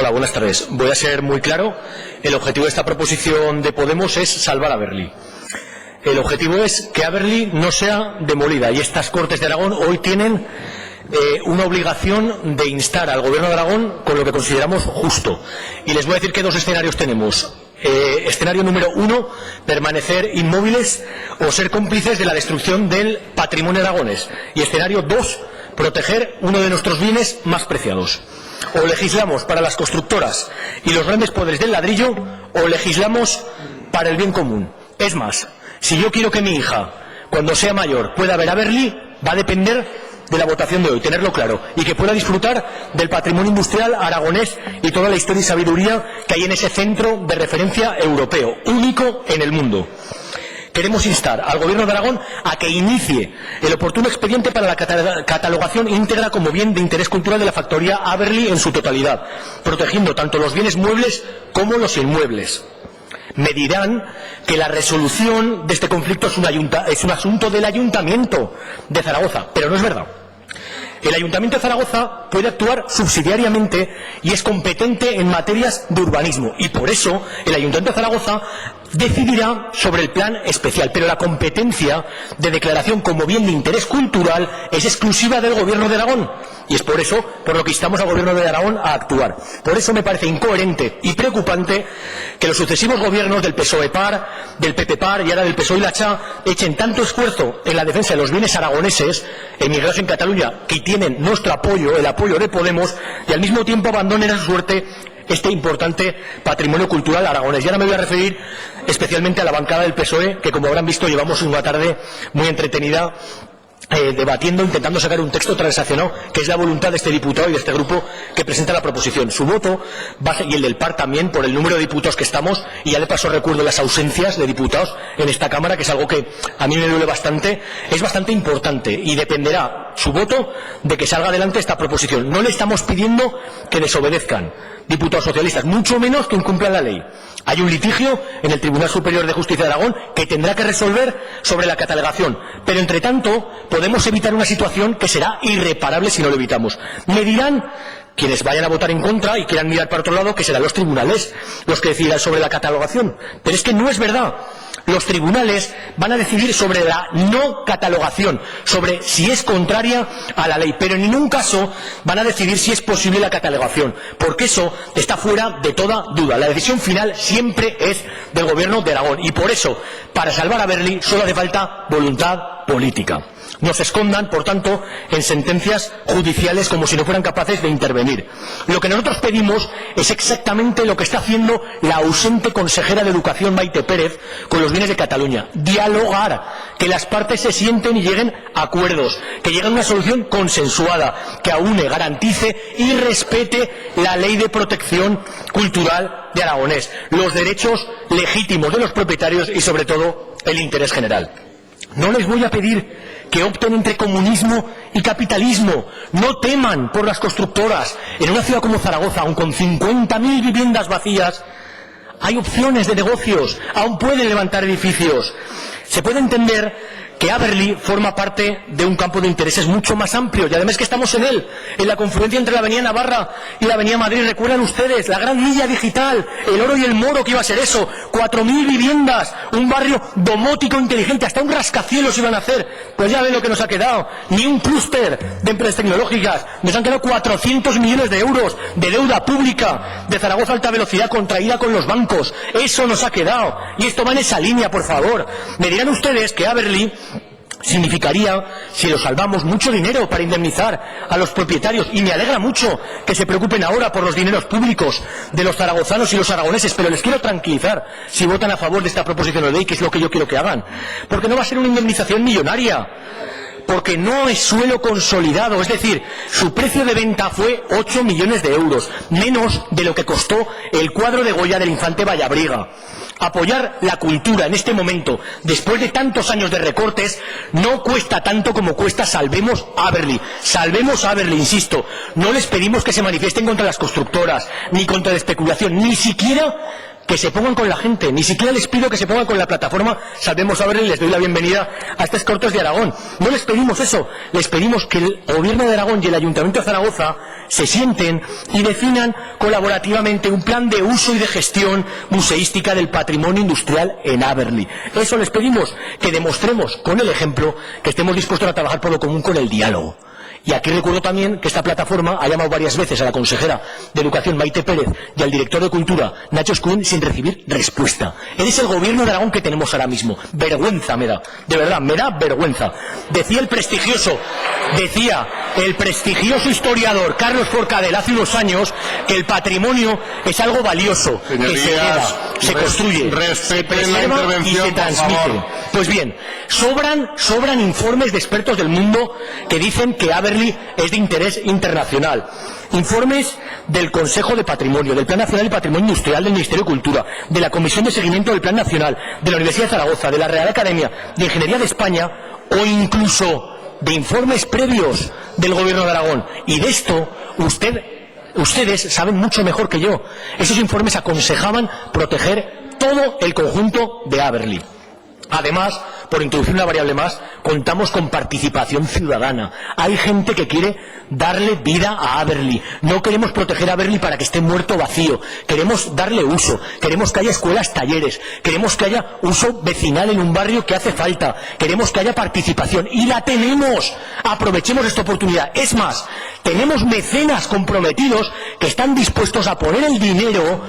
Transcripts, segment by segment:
Hola, buenas tardes. Voy a ser muy claro. El objetivo de esta proposición de Podemos es salvar a Aberli. El objetivo es que Aberli no sea demolida, y estas Cortes de Aragón hoy tienen una obligación de instar al Gobierno de Aragón con lo que consideramos justo. Y les voy a decir que dos escenarios tenemos. Escenario número 1, permanecer inmóviles o ser cómplices de la destrucción del patrimonio aragonés. Y escenario 2, proteger uno de nuestros bienes más preciados. O legislamos para las constructoras y los grandes poderes del ladrillo, o legislamos para el bien común. Es más, si yo quiero que mi hija, cuando sea mayor, pueda ver a Aberli, va a depender de la votación de hoy, tenerlo claro, y que pueda disfrutar del patrimonio industrial aragonés y toda la historia y sabiduría que hay en ese centro de referencia europeo, único en el mundo. Queremos instar al Gobierno de Aragón a que inicie el oportuno expediente para la catalogación íntegra como bien de interés cultural de la factoría Aberli en su totalidad, protegiendo tanto los bienes muebles como los inmuebles. Me dirán que la resolución de este conflicto es un asunto del Ayuntamiento de Zaragoza, pero no es verdad. El Ayuntamiento de Zaragoza puede actuar subsidiariamente y es competente en materias de urbanismo, y por eso el Ayuntamiento de Zaragoza decidirá sobre el plan especial, pero la competencia de declaración como bien de interés cultural es exclusiva del Gobierno de Aragón, y es por eso por lo que instamos al Gobierno de Aragón a actuar. Por eso me parece incoherente y preocupante que los sucesivos gobiernos del PSOE-PAR, del PP-PAR y ahora del PSOE y la CHA echen tanto esfuerzo en la defensa de los bienes aragoneses emigrados en Cataluña, que tienen nuestro apoyo, el apoyo de Podemos, y al mismo tiempo abandonen a su suerte este importante patrimonio cultural aragonés. Y ahora me voy a referir especialmente a la bancada del PSOE, que, como habrán visto, llevamos una tarde muy entretenida debatiendo, intentando sacar un texto transaccionado, que es la voluntad de este diputado y de este grupo que presenta la proposición. Su voto, y el del PAR también, por el número de diputados que estamos, y ya de paso recuerdo las ausencias de diputados en esta Cámara, que es algo que a mí me duele bastante, es bastante importante, y dependerá su voto de que salga adelante esta proposición. No le estamos pidiendo que desobedezcan, diputados socialistas, mucho menos que incumplan la ley. Hay un litigio en el Tribunal Superior de Justicia de Aragón que tendrá que resolver sobre la catalogación, pero entre tanto podemos evitar una situación que será irreparable si no lo evitamos. Me dirán quienes vayan a votar en contra y quieran mirar para otro lado que serán los tribunales los que decidirán sobre la catalogación, pero es que no es verdad. Los tribunales van a decidir sobre la no catalogación, sobre si es contraria a la ley, pero en ningún caso van a decidir si es posible la catalogación, porque eso está fuera de toda duda. La decisión final siempre es del Gobierno de Aragón, y por eso, para salvar a Aberli, solo hace falta voluntad política. No se escondan, por tanto, en sentencias judiciales como si no fueran capaces de intervenir. Lo que nosotros pedimos es exactamente lo que está haciendo la ausente consejera de Educación, Maite Pérez, con los bienes de Cataluña. Dialogar, que las partes se sienten y lleguen a acuerdos, que lleguen a una solución consensuada, que aúne, garantice y respete la ley de protección cultural de Aragonés, los derechos legítimos de los propietarios y, sobre todo, el interés general. No les voy a pedir que opten entre comunismo y capitalismo. No teman por las constructoras. En una ciudad como Zaragoza, aun con 50.000 viviendas vacías, hay opciones de negocios. Aún pueden levantar edificios. Se puede entender que Aberli forma parte de un campo de intereses mucho más amplio, y además que estamos en él, en la confluencia entre la avenida Navarra y la avenida Madrid. Recuerdan ustedes la gran milla digital, el oro y el moro, que iba a ser eso, 4.000 viviendas, un barrio domótico inteligente, hasta un rascacielos iban a hacer. Pues ya ven lo que nos ha quedado, ni un clúster de empresas tecnológicas. Nos han quedado 400 millones de euros de deuda pública de Zaragoza Alta Velocidad contraída con los bancos. Eso nos ha quedado, y esto va en esa línea, por favor. Me dirán ustedes que Aberli significaría, si lo salvamos, mucho dinero para indemnizar a los propietarios, y me alegra mucho que se preocupen ahora por los dineros públicos de los zaragozanos y los aragoneses, pero les quiero tranquilizar si votan a favor de esta proposición de ley, que es lo que yo quiero que hagan, porque no va a ser una indemnización millonaria, porque no es suelo consolidado, es decir, su precio de venta fue 8 millones de euros, menos de lo que costó el cuadro de Goya del infante Vallabriga. Apoyar la cultura en este momento, después de tantos años de recortes, no cuesta tanto como cuesta Salvemos Aberli. Salvemos Aberli, insisto. No les pedimos que se manifiesten contra las constructoras, ni contra la especulación, ni siquiera que se pongan con la gente, ni siquiera les pido que se pongan con la plataforma Salvemos Aberli y les doy la bienvenida a estas Cortes de Aragón. No les pedimos eso, les pedimos que el Gobierno de Aragón y el Ayuntamiento de Zaragoza se sienten y definan colaborativamente un plan de uso y de gestión museística del patrimonio industrial en Aberli. Eso les pedimos, que demostremos con el ejemplo que estemos dispuestos a trabajar por lo común con el diálogo. Y aquí recuerdo también que esta plataforma ha llamado varias veces a la consejera de Educación, Maite Pérez, y al director de Cultura, Nacho Escudén, sin recibir respuesta. Es el gobierno de Aragón que tenemos ahora mismo. Vergüenza me da, de verdad, me da vergüenza. Decía el prestigioso historiador Carlos Forcadell hace unos años que el patrimonio es algo valioso, que se hereda, se construye, se preserva y se transmite. Pues bien, sobran informes de expertos del mundo que dicen que Aberli es de interés internacional. Informes del Consejo de Patrimonio, del Plan Nacional de Patrimonio Industrial del Ministerio de Cultura, de la Comisión de Seguimiento del Plan Nacional, de la Universidad de Zaragoza, de la Real Academia de Ingeniería de España, o incluso de informes previos del Gobierno de Aragón. Y de esto ustedes saben mucho mejor que yo. Esos informes aconsejaban proteger todo el conjunto de Aberli. Además, por introducir una variable más, contamos con participación ciudadana. Hay gente que quiere darle vida a Aberli. No queremos proteger a Aberli para que esté muerto vacío. Queremos darle uso. Queremos que haya escuelas, talleres. Queremos que haya uso vecinal en un barrio que hace falta. Queremos que haya participación. Y la tenemos. Aprovechemos esta oportunidad. Es más, tenemos mecenas comprometidos que están dispuestos a poner el dinero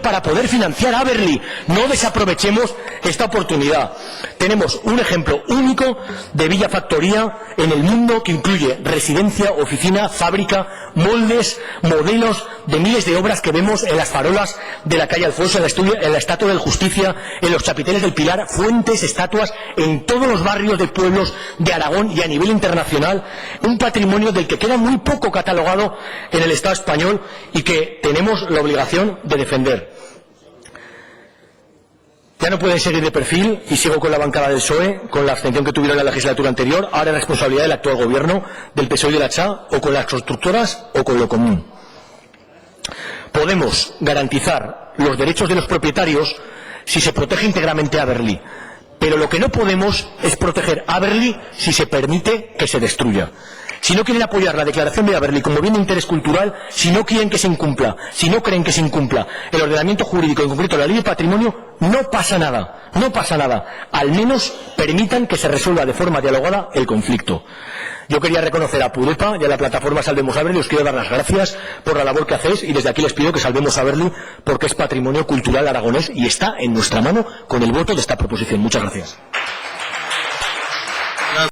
para poder financiar a Aberli. No desaprovechemos esta oportunidad. Tenemos un ejemplo único de Villa Factoría en el mundo que incluye residencia, oficina, fábrica, moldes, modelos de miles de obras que vemos en las farolas de la calle Alfonso, en la Estatua de la Justicia, en los chapiteles del Pilar, fuentes, estatuas, en todos los barrios de pueblos de Aragón y a nivel internacional. Un patrimonio del que queda muy poco catalogado en el Estado español y que tenemos la obligación de defender. Ya no pueden seguir de perfil, y sigo con la bancada del PSOE, con la abstención que tuvieron en la legislatura anterior. Ahora es responsabilidad del actual gobierno, del PSOE y de la CHA, o con las constructoras o con lo común. Podemos garantizar los derechos de los propietarios si se protege íntegramente a Aberli, pero lo que no podemos es proteger a Aberli si se permite que se destruya. Si no quieren apoyar la declaración de Aberli como bien de interés cultural, si no quieren que se incumpla, si no creen que se incumpla el ordenamiento jurídico, en concreto la ley de patrimonio, no pasa nada, no pasa nada. Al menos permitan que se resuelva de forma dialogada el conflicto. Yo quería reconocer a Pudepa y a la plataforma Salvemos Aberli, os quiero dar las gracias por la labor que hacéis y desde aquí les pido que salvemos Aberli porque es patrimonio cultural aragonés y está en nuestra mano con el voto de esta proposición. Muchas gracias.